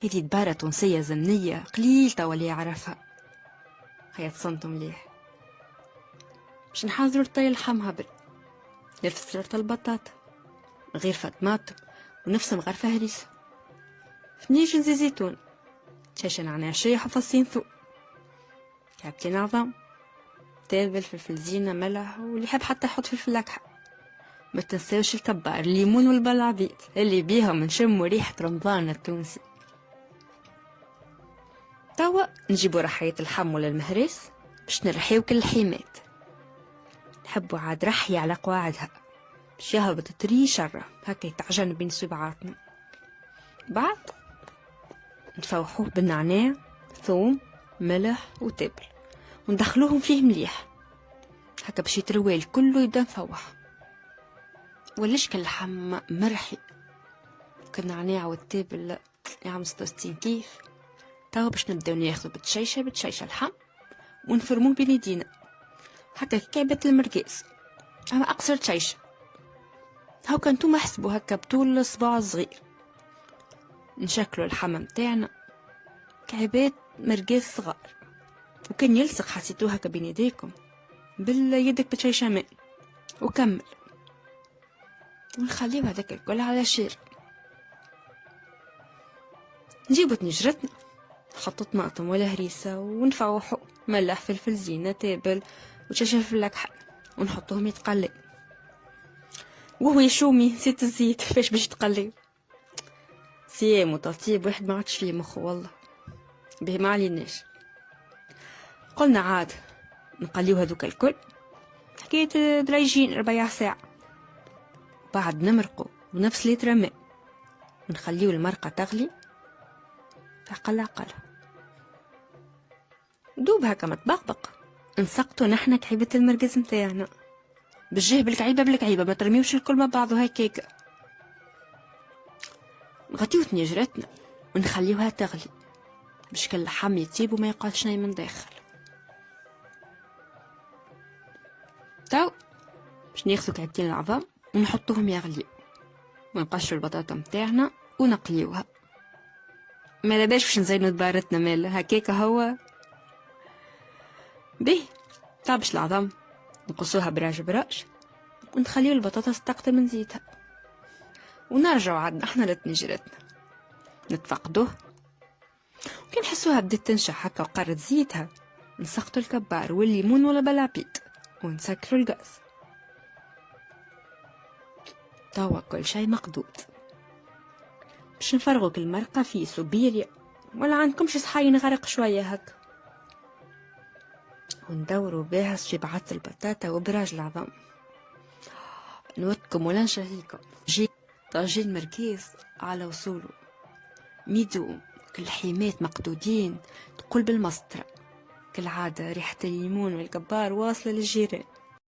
هذه دبارة تونسية زمنية قليل توا اللي يعرفها. هيا تصنتوا مليح باش نحضروا لطي اللحم هبل، نفس سلطة البطاطا غير طماطم ونفس مغرفة هريسة، فنيجن زي زيتون، شاشة نعناع شايح وفصين ثوم، كعبتين عظام، تابل، فلفل زينة، ملح، واللي يحب حتى يحط فلفل أكحل. ما تنساوش الكبار، الليمون والبلعبيط اللي بيهم نشموا ريحة رمضان التونسي. توا نجيبوا رحية اللحم ولا المهريس باش نرحيو كل الحيمات. نحبوا عاد رحية على قواعدها باش يهبط تري شرة هكا يتعجن بين صباعاتنا. بعد نفوحوه بالنعناع، ثوم، ملح وتابل، وندخلوهم فيه مليح هكا باش يتروي الكل يبدا مفوح. وليش كاللحم مرحي كالنعناع والتابل يعمل 66 كيف. توا باش نبداو ناخذ بتشيشه اللحم ونفرموه بين يدينا هكا كعبة المرقاس، اما اقصر تشيشه هاكا نتوما حسبوا هكا بطول الصباع صغير. نشكلوا اللحم متاعنا كعبات مرقاس صغار، وكان يلصق حسيتوه هكا بين يديكم باليدك بتشيشه ماء وكمل، ونخليو هذاك الكل على شير. نجيبو تنجرتنا نحطو طماطم ولا هريسة ونفوحو ملح، فلفل زينة، تابل وشاشة الأكحل، ونحطوهم يتقلي. وهو يشومي نسيت الزيت فاش باش يتقلي. صيام وتطيب واحد ما عادش فيه مخ والله، به ما عليناش. قلنا عاد نقليو هذوك الكل حكاية دريجين 4 ساعة، بعد نمرقو ونفس لتر ماء ونخليو المرقة تغلي أقل دوب هكا متبقبق. نسقطو نحنا كعيبة المرقز متاعنا بالجه بالكعيبة ما ترميوش الكل مع بعضو هكاكا. نغطيو تنجرتنا ونخليوها تغلي باش كل اللحم يطيب وما يقعدش ناي من داخل. تو باش ناخذو كعبتين العظام ونحطوهم يغليو، ونقشرو البطاطا متاعنا ونقليوها. ما لاباش باش نزينو دبارتنا مالا هكاكا هو به. طابش العظام نقصوها براج ونخليو البطاطا تستقطر من زيتها، ونرجعو عاد احنا لتنجرتنا نتفقدوه. وكي نحسوها بدات تنشح هكا وقرت زيتها نسقطو الكبار والليمون ولا بلعبيط ونسكرو الغاز. توا كل شي مقدود باش نفرغو كل مرقة في سوبيريا ولا عندكمش صحاين غرق شوية هكا، وندورو بها شبعات البطاطا وبراج العظام. نوتكم ولا نشهيكم جي طاجين مركيز على وصوله ميدوم، كل حيمات مقدودين تقول بالمسطرة كالعادة. ريحة الليمون والكبار واصلة للجيران.